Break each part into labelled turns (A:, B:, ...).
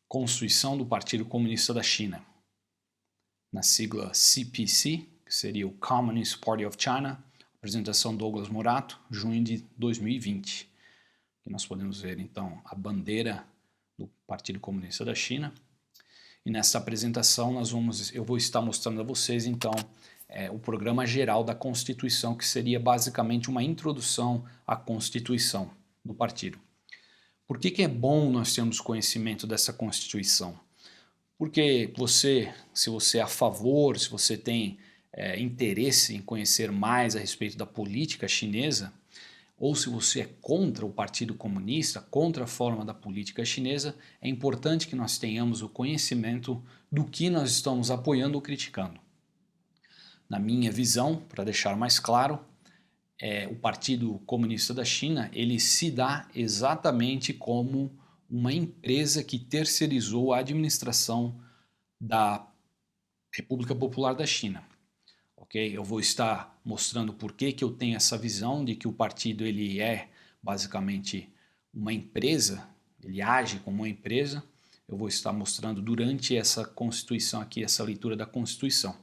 A: Constituição do Partido Comunista da China, na sigla CPC, que seria o Communist Party of China, apresentação Douglas Murato, junho de 2020. Aqui nós podemos ver então a bandeira do Partido Comunista da China. E nessa apresentação eu vou estar mostrando a vocês então o programa geral da Constituição, que seria basicamente uma introdução à Constituição do partido. Por que é bom nós termos conhecimento dessa Constituição? Porque se você é a favor, se você tem interesse em conhecer mais a respeito da política chinesa, ou se você é contra o Partido Comunista, contra a forma da política chinesa, é importante que nós tenhamos o conhecimento do que nós estamos apoiando ou criticando. Na minha visão, para deixar mais claro, o Partido Comunista da China, ele se dá exatamente como uma empresa que terceirizou a administração da República Popular da China. Okay? Eu vou estar mostrando por que eu tenho essa visão de que o partido ele é basicamente uma empresa, ele age como uma empresa. Eu vou estar mostrando durante essa Constituição aqui, essa leitura da Constituição.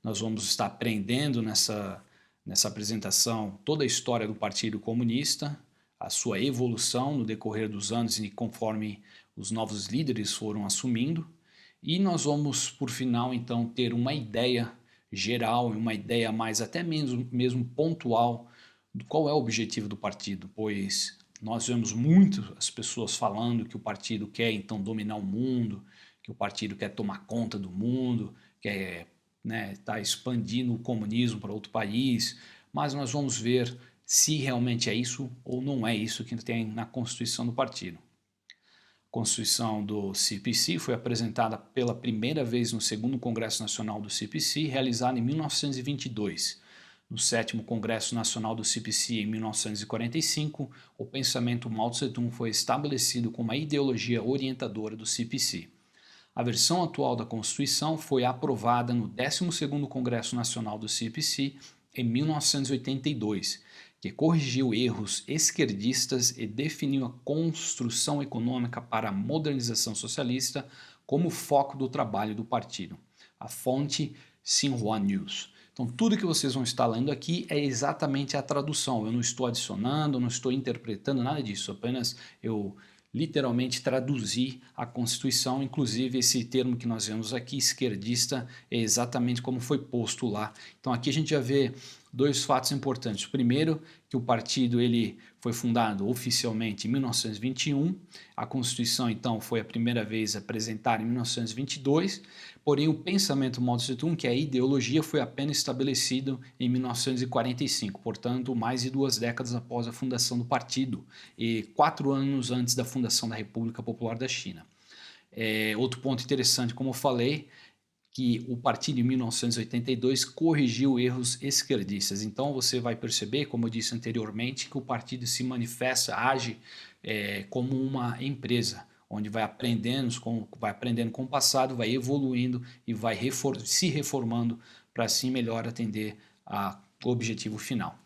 A: Nós vamos estar aprendendo nessa apresentação toda a história do Partido Comunista, a sua evolução no decorrer dos anos e conforme os novos líderes foram assumindo. E nós vamos, por final, então, ter uma ideia geral e uma ideia mais até mesmo pontual do qual é o objetivo do partido, pois nós vemos muito as pessoas falando que o partido quer então dominar o mundo, que o partido quer tomar conta do mundo, quer tá expandindo o comunismo para outro país, mas nós vamos ver se realmente é isso ou não é isso que tem na Constituição do partido. A Constituição do CPC foi apresentada pela primeira vez no 2º Congresso Nacional do CPC, realizado em 1922. No 7º Congresso Nacional do CPC, em 1945, o pensamento Mao Tse-tung foi estabelecido como a ideologia orientadora do CPC. A versão atual da Constituição foi aprovada no 12º Congresso Nacional do CPC em 1982, que corrigiu erros esquerdistas e definiu a construção econômica para a modernização socialista como foco do trabalho do partido. A fonte Xinhua News. Então tudo que vocês vão estar lendo aqui é exatamente a tradução. Eu não estou adicionando, não estou interpretando nada disso, apenas eu literalmente traduzir a Constituição, inclusive esse termo que nós vemos aqui, esquerdista, é exatamente como foi posto lá. Então aqui a gente já vê dois fatos importantes. O primeiro, que o partido ele foi fundado oficialmente em 1921, a Constituição então foi a primeira vez apresentada em 1922, porém o pensamento Mao Tse-tung, que é a ideologia, foi apenas estabelecido em 1945, portanto mais de 2 décadas após a fundação do partido e 4 anos antes da fundação da República Popular da China. Outro ponto interessante, como eu falei, que o partido em 1982 corrigiu erros esquerdistas. Então você vai perceber, como eu disse anteriormente, que o partido se manifesta, age como uma empresa, onde vai aprendendo com o passado, vai evoluindo e vai se reformando para assim melhor atender ao objetivo final.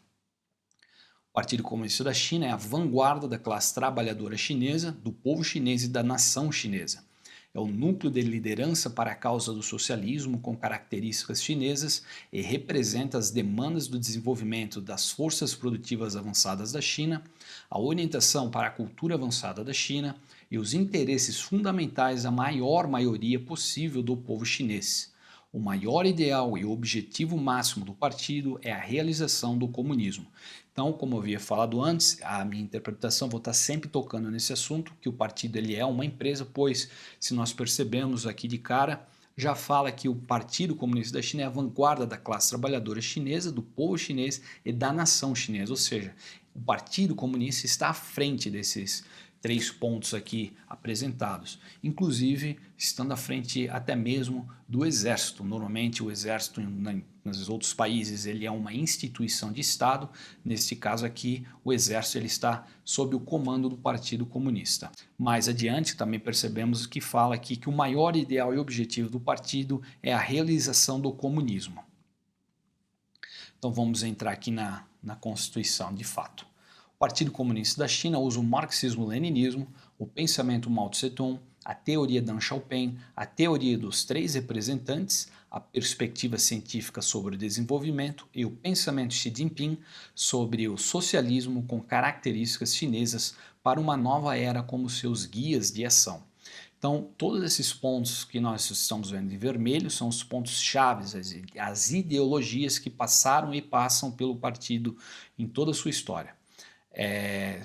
A: O Partido Comunista da China é a vanguarda da classe trabalhadora chinesa, do povo chinês e da nação chinesa. É o núcleo de liderança para a causa do socialismo com características chinesas e representa as demandas do desenvolvimento das forças produtivas avançadas da China, a orientação para a cultura avançada da China e os interesses fundamentais da maior maioria possível do povo chinês. O maior ideal e o objetivo máximo do partido é a realização do comunismo. Então, como eu havia falado antes, a minha interpretação, vou estar sempre tocando nesse assunto, que o partido ele é uma empresa, pois se nós percebemos aqui de cara, já fala que o Partido Comunista da China é a vanguarda da classe trabalhadora chinesa, do povo chinês e da nação chinesa, ou seja, o Partido Comunista está à frente desses 3 pontos aqui apresentados, inclusive estando à frente até mesmo do exército. Normalmente o exército nos outros países ele é uma instituição de Estado, neste caso aqui o exército ele está sob o comando do Partido Comunista. Mais adiante também percebemos que fala aqui que o maior ideal e objetivo do partido é a realização do comunismo. Então vamos entrar aqui na Constituição de fato. O Partido Comunista da China usa o marxismo-leninismo, o pensamento Mao Tse-tung, a teoria Deng Xiaoping, a teoria dos três representantes, a perspectiva científica sobre o desenvolvimento e o pensamento Xi Jinping sobre o socialismo com características chinesas para uma nova era como seus guias de ação. Então, todos esses pontos que nós estamos vendo em vermelho são os pontos chaves, as ideologias que passaram e passam pelo partido em toda a sua história.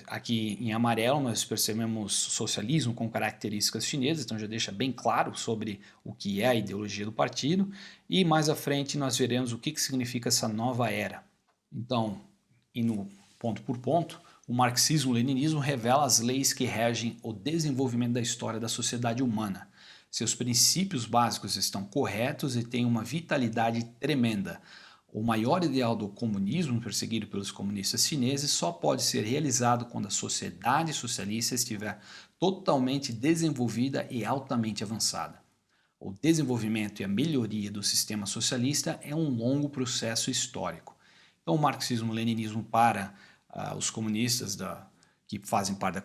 A: Aqui em amarelo nós percebemos socialismo com características chinesas, então já deixa bem claro sobre o que é a ideologia do partido, e mais à frente nós veremos o que significa essa nova era. Então, indo ponto por ponto, o marxismo-leninismo revela as leis que regem o desenvolvimento da história da sociedade humana. Seus princípios básicos estão corretos e têm uma vitalidade tremenda. O maior ideal do comunismo, perseguido pelos comunistas chineses, só pode ser realizado quando a sociedade socialista estiver totalmente desenvolvida e altamente avançada. O desenvolvimento e a melhoria do sistema socialista é um longo processo histórico. Então, o marxismo-leninismo para os comunistas que fazem parte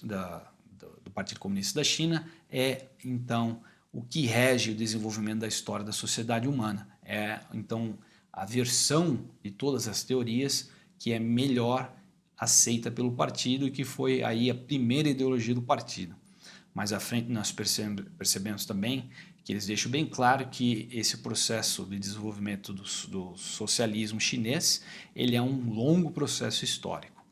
A: do Partido Comunista da China é, então, o que rege o desenvolvimento da história da sociedade humana. Então, a versão de todas as teorias que é melhor aceita pelo partido e que foi aí a primeira ideologia do partido. Mais à frente nós percebemos também que eles deixam bem claro que esse processo de desenvolvimento do socialismo chinês, ele é um longo processo histórico.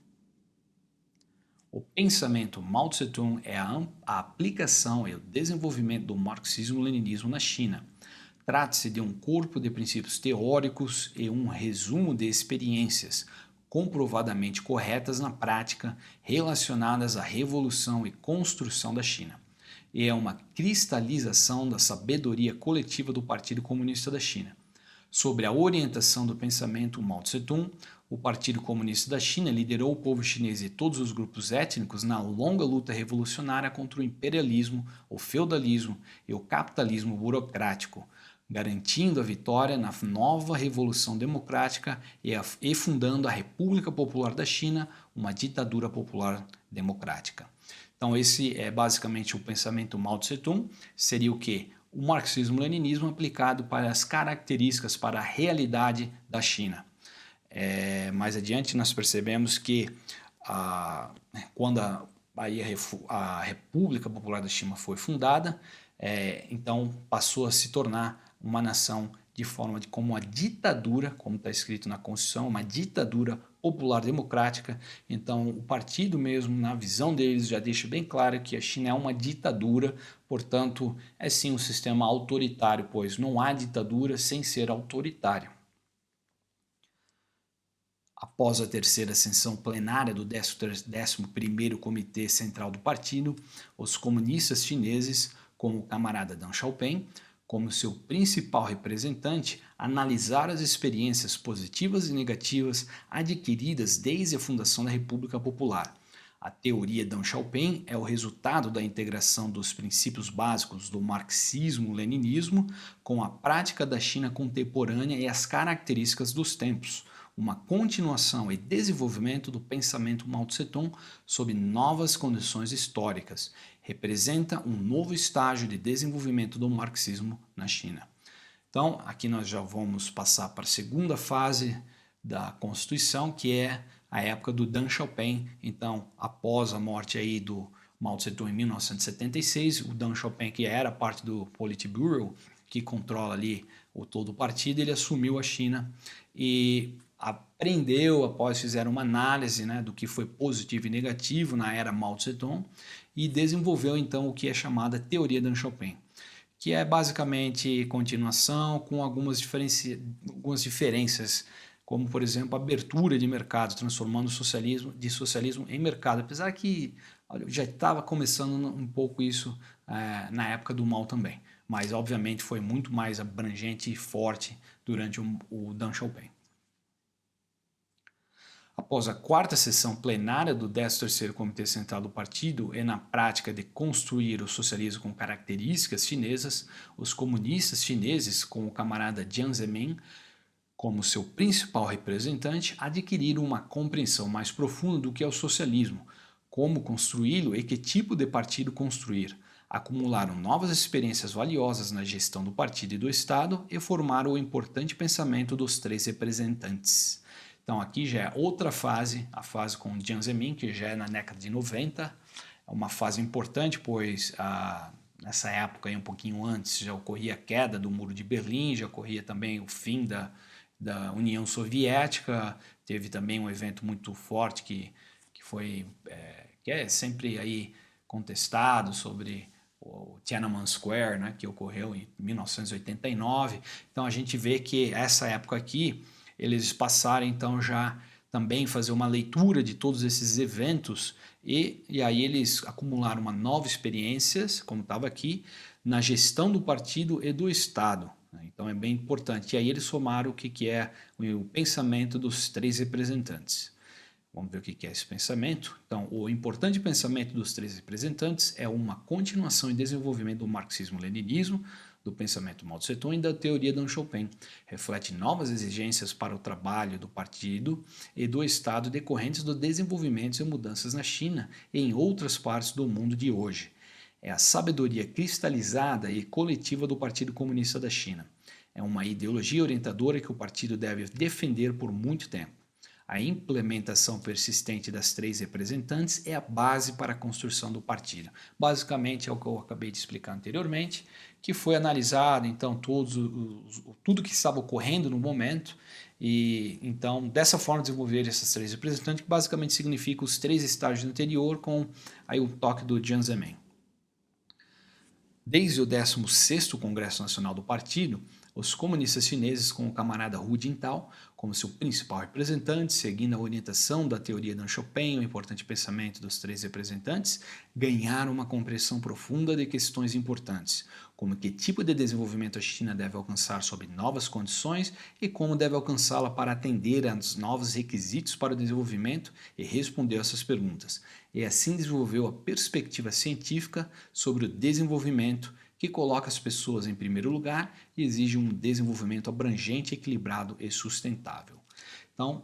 A: O pensamento Mao Tse-tung é a aplicação e o desenvolvimento do marxismo-leninismo na China. Trata-se de um corpo de princípios teóricos e um resumo de experiências comprovadamente corretas na prática relacionadas à revolução e construção da China. E é uma cristalização da sabedoria coletiva do Partido Comunista da China. Sobre a orientação do pensamento Mao Tse-tung, o Partido Comunista da China liderou o povo chinês e todos os grupos étnicos na longa luta revolucionária contra o imperialismo, o feudalismo e o capitalismo burocrático, garantindo a vitória na nova Revolução Democrática e fundando a República Popular da China, uma ditadura popular democrática. Então esse é basicamente o pensamento Mao Tse-tung, seria o quê? O marxismo-leninismo aplicado para as características, para a realidade da China. Mais adiante nós percebemos que quando a República Popular da China foi fundada, então passou a se tornar uma nação de forma como uma ditadura, como está escrito na Constituição, uma ditadura popular democrática. Então o partido mesmo, na visão deles, já deixa bem claro que a China é uma ditadura, portanto é sim um sistema autoritário, pois não há ditadura sem ser autoritário. Após a terceira sessão plenária do 11º Comitê Central do Partido, os comunistas chineses, como o camarada Deng Xiaoping, como seu principal representante, analisaram as experiências positivas e negativas adquiridas desde a fundação da República Popular. A teoria Deng Xiaoping é o resultado da integração dos princípios básicos do marxismo-leninismo com a prática da China contemporânea e as características dos tempos, uma continuação e desenvolvimento do pensamento Mao Tse-tung sob novas condições históricas. Representa um novo estágio de desenvolvimento do marxismo na China. Então, aqui nós já vamos passar para a segunda fase da Constituição, que é a época do Deng Xiaoping. Então, após a morte aí do Mao Tse-tung em 1976, o Deng Xiaoping, que era parte do Politburo, que controla ali todo o partido, ele assumiu a China e aprendeu, após fizeram uma análise, né, do que foi positivo e negativo na era Mao Tse-tung e desenvolveu então o que é chamada teoria Deng Xiaoping, que é basicamente continuação com algumas diferenças, como por exemplo a abertura de mercado, transformando o socialismo em mercado, apesar que já estava começando um pouco isso na época do Mao também, mas obviamente foi muito mais abrangente e forte durante o Deng Xiaoping. Após a quarta sessão plenária do 13º Comitê Central do Partido e na prática de construir o socialismo com características chinesas, os comunistas chineses, com o camarada Jiang Zemin como seu principal representante, adquiriram uma compreensão mais profunda do que é o socialismo, como construí-lo e que tipo de partido construir. acumularam novas experiências valiosas na gestão do partido e do Estado e formaram o importante pensamento dos três representantes. Então aqui já é outra fase, a fase com Jiang Zemin, que já é na década de 90, é uma fase importante, pois nessa época, um pouquinho antes, já ocorria a queda do Muro de Berlim, já ocorria também o fim da União Soviética, teve também um evento muito forte que é sempre aí contestado sobre o Tiananmen Square, né, que ocorreu em 1989. Então a gente vê que essa época aqui, eles passaram então já também fazer uma leitura de todos esses eventos e aí eles acumularam uma nova experiência, como estava aqui, na gestão do partido e do Estado. Então é bem importante. E aí eles somaram o que é o pensamento dos três representantes. Vamos ver o que é esse pensamento. Então, o importante pensamento dos três representantes é uma continuação e desenvolvimento do marxismo-leninismo, do pensamento Mao Tse-tung e da teoria Deng Xiaoping. Reflete novas exigências para o trabalho do partido e do Estado decorrentes do desenvolvimento e mudanças na China e em outras partes do mundo de hoje. É a sabedoria cristalizada e coletiva do Partido Comunista da China. É uma ideologia orientadora que o partido deve defender por muito tempo. A implementação persistente das três representantes é a base para a construção do partido. Basicamente é o que eu acabei de explicar anteriormente, que foi analisado então tudo que estava ocorrendo no momento e então dessa forma desenvolver essas três representantes, que basicamente significa os três estágios anterior com aí o toque do Jiang Zemin. Desde o 16º Congresso Nacional do Partido, os comunistas chineses, com o camarada Hu Jintao como seu principal representante, seguindo a orientação da teoria Deng Xiaoping, o importante pensamento dos três representantes, ganharam uma compreensão profunda de questões importantes, como que tipo de desenvolvimento a China deve alcançar sob novas condições e como deve alcançá-la para atender aos novos requisitos para o desenvolvimento e respondeu essas perguntas. E assim desenvolveu a perspectiva científica sobre o desenvolvimento que coloca as pessoas em primeiro lugar e exige um desenvolvimento abrangente, equilibrado e sustentável. Então,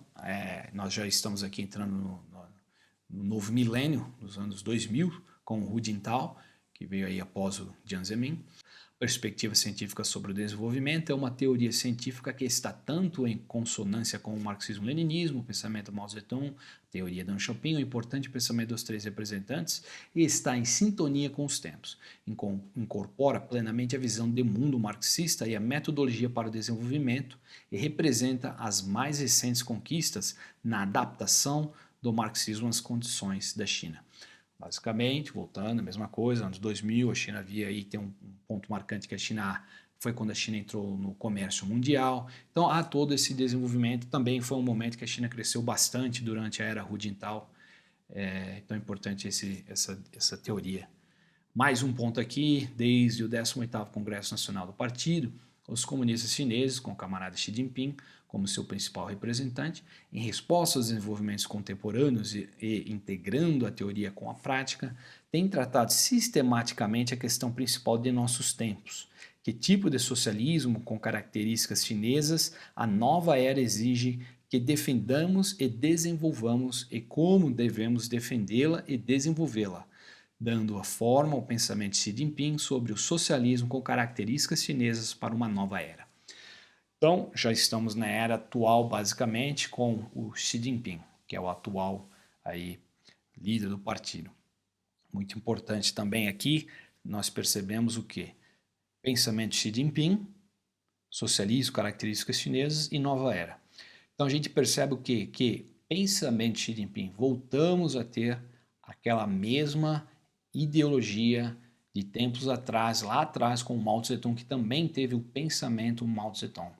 A: nós já estamos aqui entrando no novo milênio, nos anos 2000, com o Hu Jintao, que veio aí após o Jiang Zemin. Perspectiva científica sobre o desenvolvimento é uma teoria científica que está tanto em consonância com o marxismo-leninismo, o pensamento Mao Tse-tung, a teoria Deng Xiaoping, o importante pensamento dos três representantes, e está em sintonia com os tempos. Incorpora plenamente a visão de mundo marxista e a metodologia para o desenvolvimento e representa as mais recentes conquistas na adaptação do marxismo às condições da China. Basicamente, voltando, a mesma coisa, anos 2000, a China havia aí, tem um ponto marcante que a China, foi quando a China entrou no comércio mundial, então há todo esse desenvolvimento, também foi um momento que a China cresceu bastante durante a era Hu Jintao, então é importante essa teoria. Mais um ponto aqui, desde o 18º Congresso Nacional do Partido, os comunistas chineses, com o camarada Xi Jinping como seu principal representante, em resposta aos desenvolvimentos contemporâneos e integrando a teoria com a prática, têm tratado sistematicamente a questão principal de nossos tempos. Que tipo de socialismo com características chinesas a nova era exige que defendamos e desenvolvamos e como devemos defendê-la e desenvolvê-la, dando a forma ao pensamento de Xi Jinping sobre o socialismo com características chinesas para uma nova era. Então, já estamos na era atual, basicamente, com o Xi Jinping, que é o atual aí, líder do partido. Muito importante também aqui, nós percebemos o quê? Pensamento de Xi Jinping, socialismo, características chinesas e nova era. Então, a gente percebe o quê? Que pensamento de Xi Jinping, voltamos a ter aquela mesma ideologia de tempos atrás, lá atrás com o Mao Tse-tung, que também teve o pensamento Mao Tse-tung.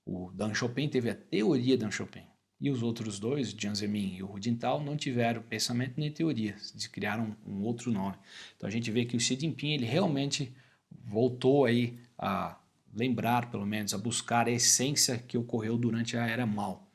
A: O Deng Xiaoping teve a teoria Deng Xiaoping. E os outros dois, Jiang Zemin e o Hu Jintao, não tiveram pensamento nem teoria, eles criaram um outro nome. Então a gente vê que o Xi Jinping ele realmente voltou aí a lembrar, pelo menos, a buscar a essência que ocorreu durante a era Mao.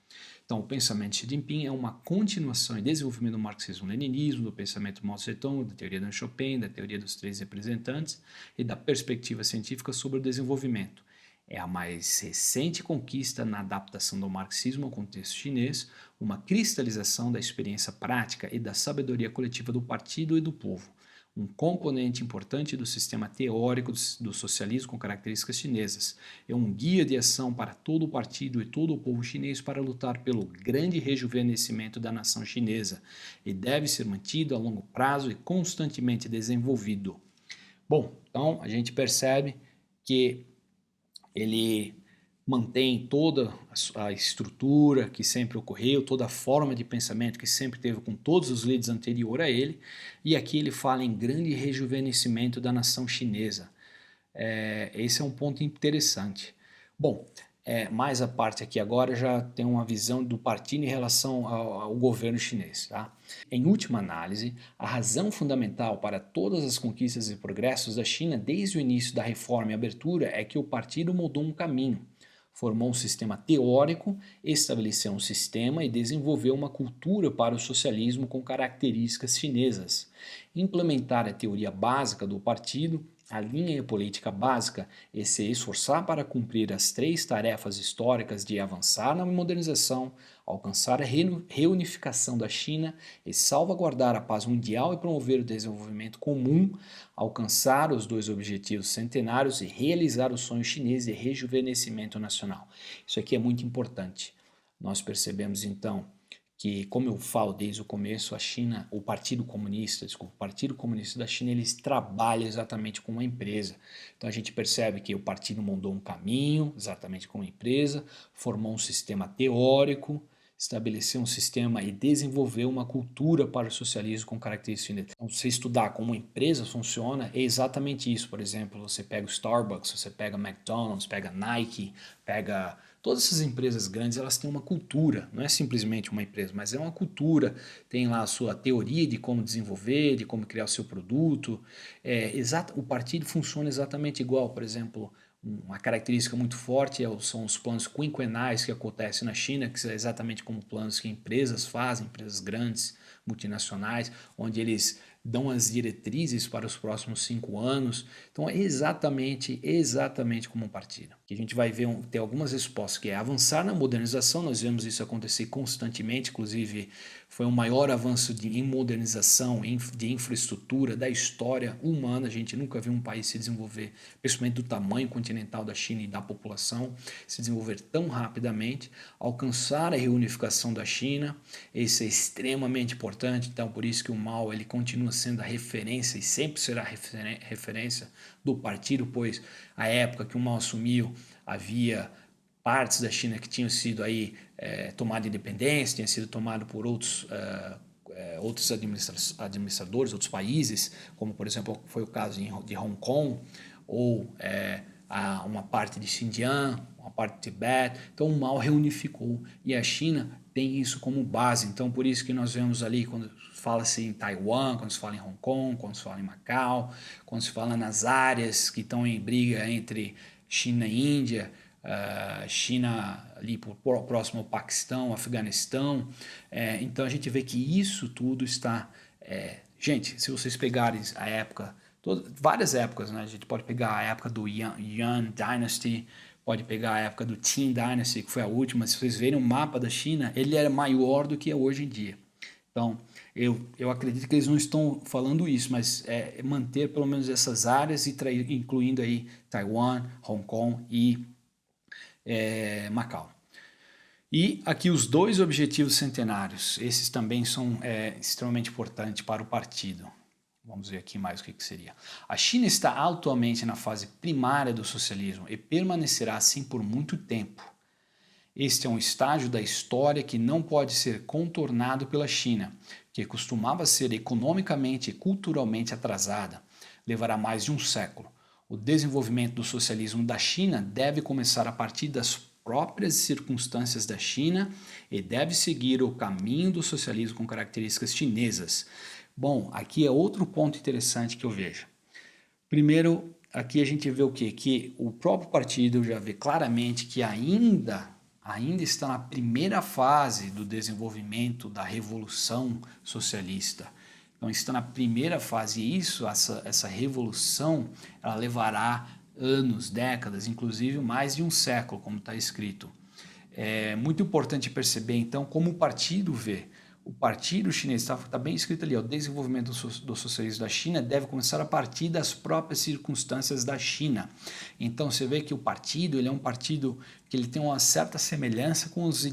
A: Então, o pensamento de Xi Jinping é uma continuação e desenvolvimento do marxismo-leninismo, do pensamento Mao Tse-tung, da teoria Deng Xiaoping, da teoria dos três representantes e da perspectiva científica sobre o desenvolvimento. É a mais recente conquista na adaptação do marxismo ao contexto chinês, uma cristalização da experiência prática e da sabedoria coletiva do partido e do povo. um componente importante do sistema teórico do socialismo com características chinesas. É um guia de ação para todo o partido e todo o povo chinês para lutar pelo grande rejuvenescimento da nação chinesa e deve ser mantido a longo prazo e constantemente desenvolvido. Bom, então a gente percebe que ele mantém toda a estrutura que sempre ocorreu, toda a forma de pensamento que sempre teve com todos os líderes anteriores a ele, e aqui ele fala em grande rejuvenescimento da nação chinesa. Esse é um ponto interessante. Bom, mais a parte aqui agora já tem uma visão do partido em relação ao governo chinês. Tá? Em última análise, a razão fundamental para todas as conquistas e progressos da China desde o início da reforma e abertura é que o partido mudou um caminho, formou um sistema teórico, estabeleceu um sistema e desenvolveu uma cultura para o socialismo com características chinesas. Implementar a teoria básica do partido, a linha política básica é se esforçar para cumprir as 3 tarefas históricas de avançar na modernização, alcançar a reunificação da China e salvaguardar a paz mundial e promover o desenvolvimento comum, alcançar os 2 objetivos centenários e realizar o sonho chinês de rejuvenescimento nacional. Isso aqui é muito importante. Nós percebemos então que, como eu falo desde o começo, a China, o Partido Comunista da China, eles trabalham exatamente como uma empresa. Então a gente percebe que o partido montou um caminho, exatamente como uma empresa, formou um sistema teórico, estabeleceu um sistema e desenvolveu uma cultura para o socialismo com características chinesas. Então, você estudar como uma empresa funciona, é exatamente isso. Por exemplo, você pega o Starbucks, você pega McDonald's, pega Nike, pega todas essas empresas grandes, elas têm uma cultura, não é simplesmente uma empresa, mas é uma cultura, tem lá a sua teoria de como desenvolver, de como criar o seu produto. O partido funciona exatamente igual. Por exemplo, uma característica muito forte são os planos quinquenais que acontecem na China, que são exatamente como planos que empresas fazem, empresas grandes, multinacionais, onde eles dão as diretrizes para os próximos 5 anos. Então é exatamente como um partido. Que a gente vai ver ter algumas respostas, que é avançar na modernização. Nós vemos isso acontecer constantemente, inclusive foi o maior avanço em modernização, de infraestrutura da história humana. A gente nunca viu um país se desenvolver, principalmente do tamanho continental da China e da população, se desenvolver tão rapidamente, alcançar a reunificação da China. Isso é extremamente importante. Então por isso que o Mao ele continua sendo a referência e sempre será referência do partido, pois a época que o Mao assumiu havia partes da China que tinham sido aí tomada de independência, tinham sido tomado por outros administradores, outros países, como por exemplo foi o caso de Hong Kong, ou uma parte de Xinjiang, uma parte de Tibete. Então o Mao reunificou e a China tem isso como base. Então por isso que nós vemos ali quando fala-se em Taiwan, quando se fala em Hong Kong, quando se fala em Macau, quando se fala nas áreas que estão em briga entre China e Índia, China ali próximo ao Paquistão, Afeganistão. Então a gente vê que isso tudo está... gente, se vocês pegarem a época, várias épocas, né? A gente pode pegar a época do Yuan Dynasty, pode pegar a época do Qin Dynasty, que foi a última. Se vocês verem o mapa da China, ele era maior do que é hoje em dia. Então, eu acredito que eles não estão falando isso, mas manter pelo menos essas áreas, incluindo aí Taiwan, Hong Kong e Macau. E aqui os 2 objetivos centenários, esses também são extremamente importantes para o partido. Vamos ver aqui mais o que seria. A China está atualmente na fase primária do socialismo e permanecerá assim por muito tempo. Este é um estágio da história que não pode ser contornado pela China, que costumava ser economicamente e culturalmente atrasada. Levará mais de um século. O desenvolvimento do socialismo da China deve começar a partir das próprias circunstâncias da China e deve seguir o caminho do socialismo com características chinesas. Bom, aqui é outro ponto interessante que eu vejo. Primeiro, aqui a gente vê o quê? Que o próprio partido já vê claramente que ainda está na primeira fase do desenvolvimento da revolução socialista. Então está na primeira fase e essa revolução, ela levará anos, décadas, inclusive mais de um século, como está escrito. É muito importante perceber então como o partido vê. o partido chinês, está bem escrito ali, o desenvolvimento do socialismo da China deve começar a partir das próprias circunstâncias da China. Então você vê que o partido, ele é um partido que ele tem uma certa semelhança com dos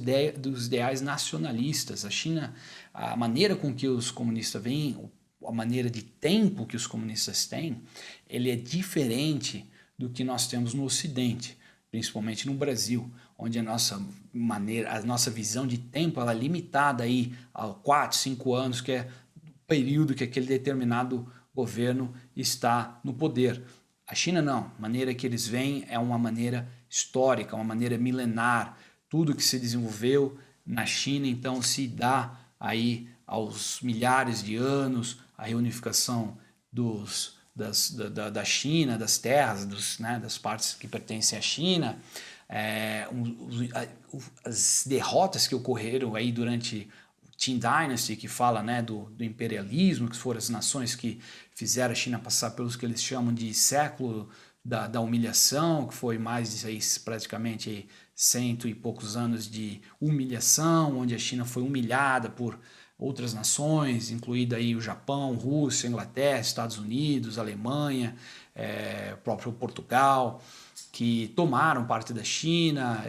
A: ideais nacionalistas. A China, a maneira com que os comunistas veem, a maneira de tempo que os comunistas têm, ele é diferente do que nós temos no Ocidente, principalmente no Brasil, onde a nossa visão de tempo ela é limitada aí a 4, 5 anos, que é o período que aquele determinado governo está no poder. A China não, a maneira que eles veem é uma maneira histórica, uma maneira milenar. Tudo que se desenvolveu na China, então, se dá aí aos milhares de anos, a reunificação da China, das terras, das partes que pertencem à China, as derrotas que ocorreram aí durante o Qing Dynasty, que fala do imperialismo, que foram as nações que fizeram a China passar pelos que eles chamam de século da humilhação, que foi mais de aí, praticamente 100 e poucos anos de humilhação, onde a China foi humilhada por outras nações, incluída aí o Japão, Rússia, Inglaterra, Estados Unidos, Alemanha, próprio Portugal, que tomaram parte da China,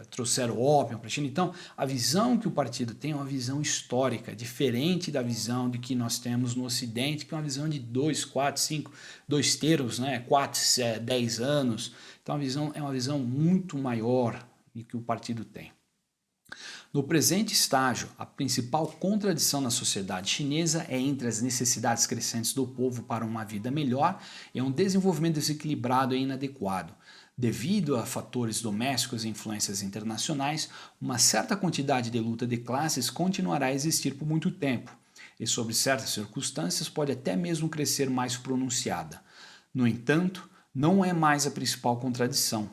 A: trouxeram ópio para a China. Então, a visão que o partido tem é uma visão histórica, diferente da visão de que nós temos no Ocidente, que é uma visão de 2, 4, 5, 2 terços, 4, 10 anos. Então, a visão é uma visão muito maior do que o partido tem. No presente estágio, a principal contradição na sociedade chinesa é entre as necessidades crescentes do povo para uma vida melhor e um desenvolvimento desequilibrado e inadequado. Devido a fatores domésticos e influências internacionais, uma certa quantidade de luta de classes continuará a existir por muito tempo, e sob certas circunstâncias pode até mesmo crescer mais pronunciada. No entanto, não é mais a principal contradição.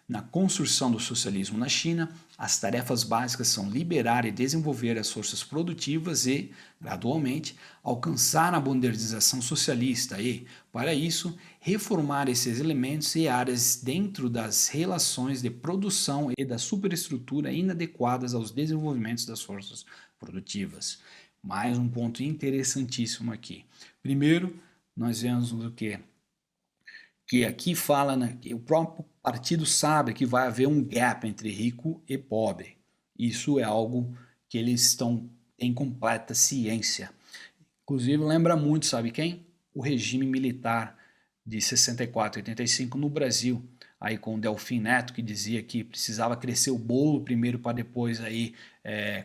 A: Na construção do socialismo na China, as tarefas básicas são liberar e desenvolver as forças produtivas e, gradualmente, alcançar a modernização socialista e, para isso, reformar esses elementos e áreas dentro das relações de produção e da superestrutura inadequadas aos desenvolvimentos das forças produtivas. Mais um ponto interessantíssimo aqui. Primeiro, nós vemos o quê? Que aqui fala, que o próprio partido sabe que vai haver um gap entre rico e pobre. Isso é algo que eles estão em completa ciência. Inclusive lembra muito, sabe quem? O regime militar de 64 e 85 no Brasil, aí com o Delfim Neto, que dizia que precisava crescer o bolo primeiro para depois aí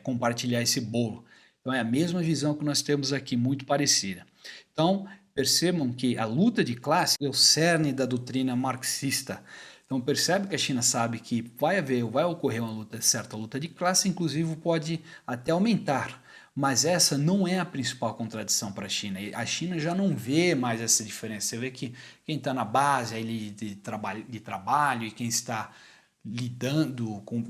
A: compartilhar esse bolo. Então é a mesma visão que nós temos aqui, muito parecida. Então, percebam que a luta de classe é o cerne da doutrina marxista. Então percebe que a China sabe que vai ocorrer uma certa luta de classe, inclusive pode até aumentar. Mas essa não é a principal contradição para a China. A China já não vê mais essa diferença. Você vê que quem está na base aí de trabalho e quem está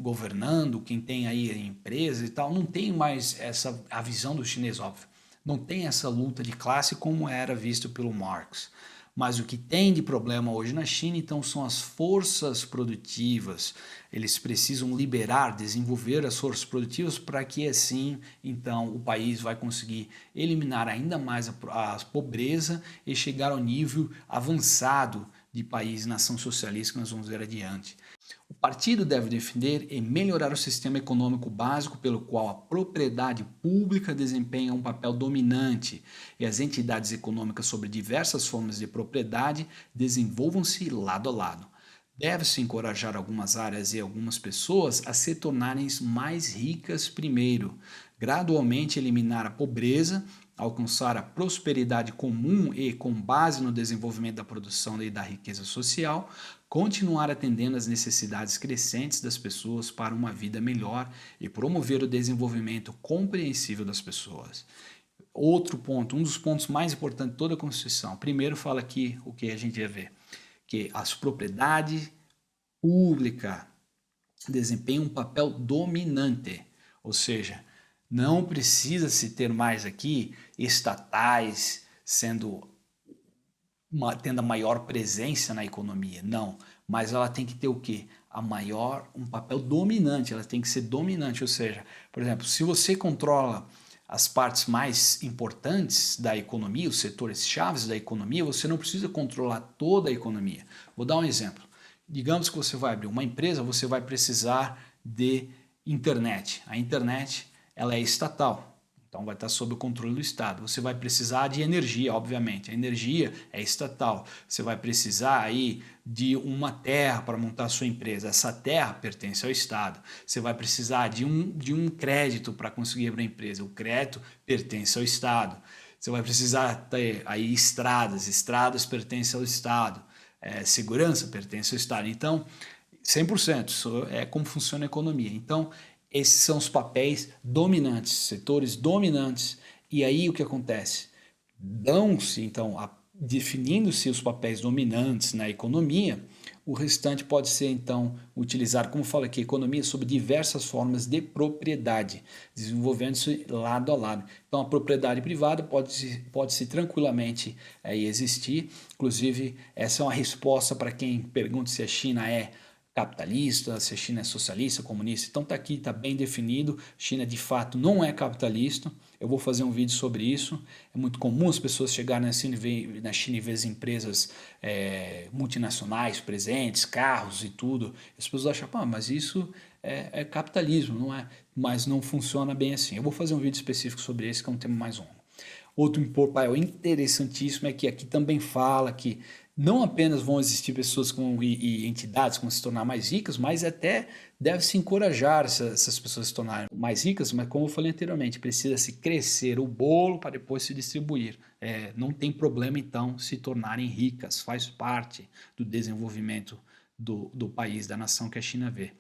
A: governando, quem tem aí empresa e tal, não tem mais a visão do chinês, óbvio. Não tem essa luta de classe como era visto pelo Marx. Mas o que tem de problema hoje na China, então, são as forças produtivas. Eles precisam liberar, desenvolver as forças produtivas para que assim, então, o país vai conseguir eliminar ainda mais a pobreza e chegar ao nível avançado de país, nação socialista que nós vamos ver adiante. O partido deve defender e melhorar o sistema econômico básico pelo qual a propriedade pública desempenha um papel dominante e as entidades econômicas sobre diversas formas de propriedade desenvolvam-se lado a lado. Deve-se encorajar algumas áreas e algumas pessoas a se tornarem mais ricas primeiro, gradualmente eliminar a pobreza, alcançar a prosperidade comum e, com base no desenvolvimento da produção e da riqueza social, continuar atendendo às necessidades crescentes das pessoas para uma vida melhor e promover o desenvolvimento compreensível das pessoas. Outro ponto, um dos pontos mais importantes de toda a Constituição. Primeiro fala aqui o que a gente ia ver, que as propriedades públicas desempenham um papel dominante, ou seja, não precisa se ter mais aqui estatais tendo a maior presença na economia, não, mas ela tem que ter o quê? Um papel dominante, ela tem que ser dominante, ou seja, por exemplo, se você controla as partes mais importantes da economia, os setores chaves da economia, você não precisa controlar toda a economia. Vou dar um exemplo. Digamos que você vai abrir uma empresa, você vai precisar de internet. A internet, ela é estatal. Então vai estar sob o controle do Estado. Você vai precisar de energia, obviamente. A energia é estatal. Você vai precisar aí de uma terra para montar a sua empresa. Essa terra pertence ao Estado. Você vai precisar de um crédito para conseguir abrir a empresa. O crédito pertence ao Estado. Você vai precisar ter aí estradas pertencem ao Estado. Segurança pertence ao Estado. Então, 100%, isso é como funciona a economia. Então, esses são os papéis dominantes, setores dominantes. E aí o que acontece? Dão-se, então, definindo-se os papéis dominantes na economia, o restante pode ser, então, utilizado, como fala aqui, economia sob diversas formas de propriedade, desenvolvendo-se lado a lado. Então, a propriedade privada pode-se tranquilamente existir. Inclusive, essa é uma resposta para quem pergunta se a China é capitalista, se a China é socialista, comunista. Então está aqui, está bem definido. China de fato não é capitalista. Eu vou fazer um vídeo sobre isso. É muito comum as pessoas chegarem na China e ver as empresas multinacionais presentes, carros e tudo. As pessoas acham, mas isso é capitalismo, não é? Mas não funciona bem assim. Eu vou fazer um vídeo específico sobre esse, que é um tema mais longo. Outro papel interessantíssimo é que aqui também fala que não apenas vão existir pessoas e entidades que vão se tornar mais ricas, mas até deve-se encorajar essas pessoas a se tornarem mais ricas, mas como eu falei anteriormente, precisa-se crescer o bolo para depois se distribuir. Não tem problema então se tornarem ricas, faz parte do desenvolvimento do país, da nação que a China vê.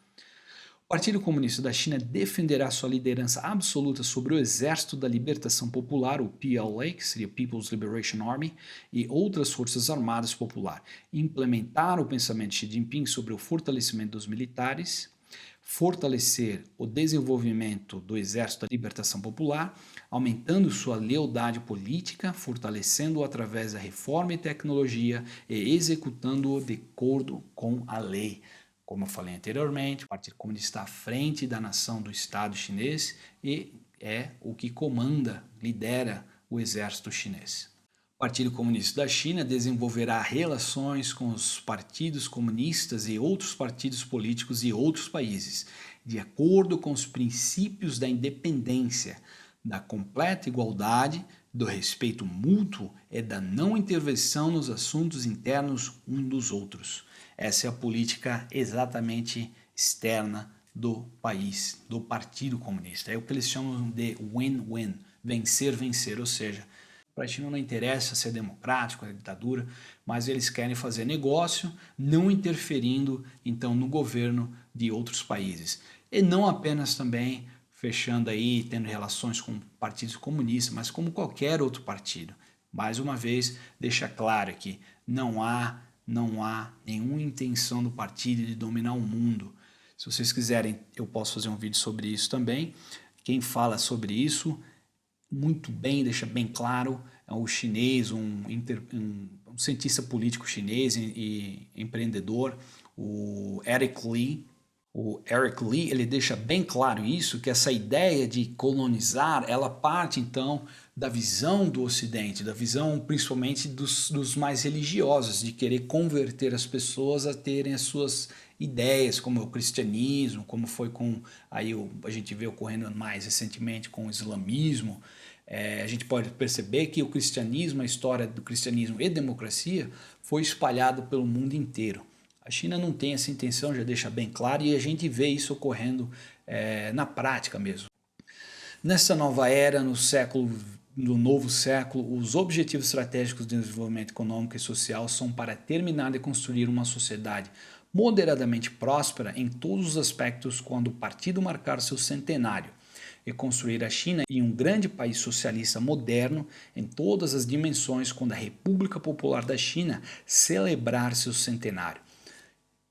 A: O Partido Comunista da China defenderá sua liderança absoluta sobre o Exército da Libertação Popular, o PLA, que seria People's Liberation Army, e outras forças armadas populares. Implementar o pensamento de Xi Jinping sobre o fortalecimento dos militares, fortalecer o desenvolvimento do Exército da Libertação Popular, aumentando sua lealdade política, fortalecendo-o através da reforma e tecnologia e executando-o de acordo com a lei. Como eu falei anteriormente, o Partido Comunista está à frente da nação do Estado chinês e é o que comanda, lidera o exército chinês. O Partido Comunista da China desenvolverá relações com os partidos comunistas e outros partidos políticos de outros países, de acordo com os princípios da independência, da completa igualdade, do respeito mútuo e da não intervenção nos assuntos internos uns dos outros. Essa é a política exatamente externa do país, do Partido Comunista. É o que eles chamam de win-win, vencer-vencer, ou seja, para a China não interessa ser democrático, a ditadura, mas eles querem fazer negócio, não interferindo então no governo de outros países. E não apenas também fechando aí, tendo relações com partidos comunistas, mas como qualquer outro partido. Mais uma vez, deixa claro que não há nenhuma intenção do partido de dominar o mundo. Se vocês quiserem, eu posso fazer um vídeo sobre isso também. Quem fala sobre isso muito bem, deixa bem claro, é o chinês, um cientista político chinês e empreendedor, o Eric Lee. O Eric Lee, ele deixa bem claro isso, que essa ideia de colonizar, ela parte então da visão do Ocidente, da visão principalmente dos mais religiosos, de querer converter as pessoas a terem as suas ideias, como o cristianismo, como foi com, aí a gente vê ocorrendo mais recentemente com o islamismo. A gente pode perceber que o cristianismo, a história do cristianismo e democracia foi espalhada pelo mundo inteiro. A China não tem essa intenção, já deixa bem claro, e a gente vê isso ocorrendo na prática mesmo. Nessa nova era, no novo século, os objetivos estratégicos de desenvolvimento econômico e social são para terminar e construir uma sociedade moderadamente próspera em todos os aspectos quando o partido marcar seu centenário e construir a China em um grande país socialista moderno em todas as dimensões quando a República Popular da China celebrar seu centenário.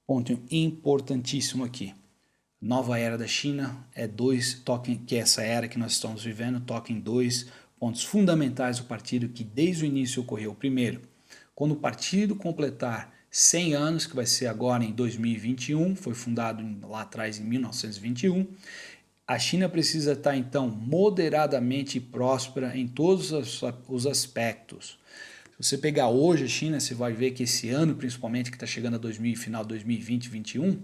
A: Ponto importantíssimo aqui. Nova era da China que essa era que nós estamos vivendo toca em dois pontos fundamentais do partido que desde o início ocorreu. Primeiro, quando o partido completar 100 anos, que vai ser agora em 2021, foi fundado lá atrás em 1921, A China precisa estar, então, moderadamente próspera em todos os aspectos. Se você pegar hoje a China, você vai ver que esse ano, principalmente, que está chegando a final de 2020 e 2021,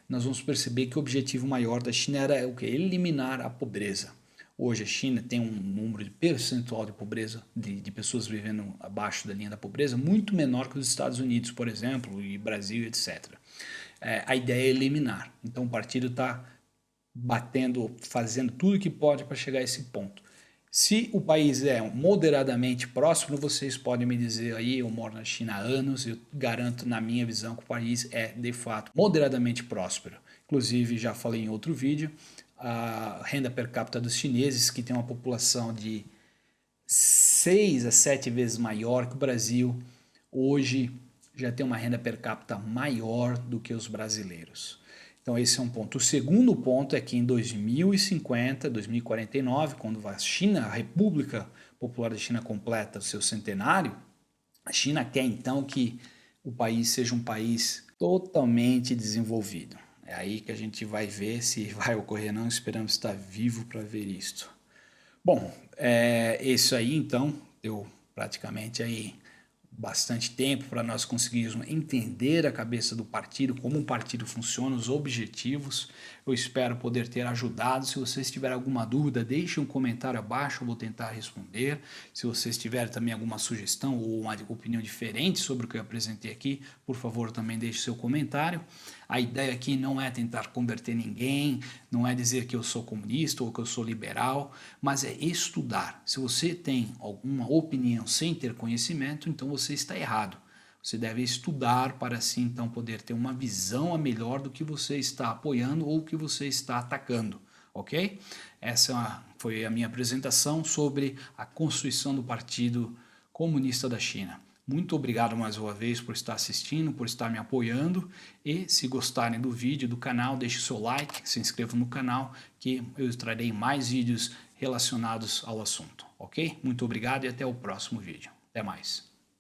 A: nós vamos perceber que o objetivo maior da China era o quê? Eliminar a pobreza. Hoje a China tem um número de percentual de pobreza, de pessoas vivendo abaixo da linha da pobreza, muito menor que os Estados Unidos, por exemplo, e Brasil, etc. A ideia é eliminar. Então o partido está batendo, fazendo tudo que pode para chegar a esse ponto. Se o país é moderadamente próspero, vocês podem me dizer aí, eu moro na China há anos, eu garanto na minha visão que o país é de fato moderadamente próspero. Inclusive, já falei em outro vídeo, a renda per capita dos chineses, que tem uma população de 6 a 7 vezes maior que o Brasil, hoje já tem uma renda per capita maior do que os brasileiros. Então esse é um ponto. O segundo ponto é que em 2050, 2049, quando a China, a República Popular da China completa o seu centenário, a China quer então que o país seja um país totalmente desenvolvido. É aí que a gente vai ver se vai ocorrer ou não, esperamos estar vivo para ver isto. Bom, isso aí então deu praticamente aí bastante tempo para nós conseguirmos entender a cabeça do partido, como o partido funciona, os objetivos. Eu espero poder ter ajudado. Se vocês tiverem alguma dúvida, deixem um comentário abaixo, eu vou tentar responder. Se vocês tiverem também alguma sugestão ou uma opinião diferente sobre o que eu apresentei aqui, por favor, também deixe seu comentário. A ideia aqui não é tentar converter ninguém, não é dizer que eu sou comunista ou que eu sou liberal, mas é estudar. Se você tem alguma opinião sem ter conhecimento, então você está errado. Você deve estudar para assim então poder ter uma visão melhor do que você está apoiando ou que você está atacando, ok? Essa foi a minha apresentação sobre a constituição do Partido Comunista da China. Muito obrigado mais uma vez por estar assistindo, por estar me apoiando, e se gostarem do vídeo, do canal, deixe seu like, se inscreva no canal, que eu trarei mais vídeos relacionados ao assunto, ok? Muito obrigado e até o próximo vídeo. Até mais.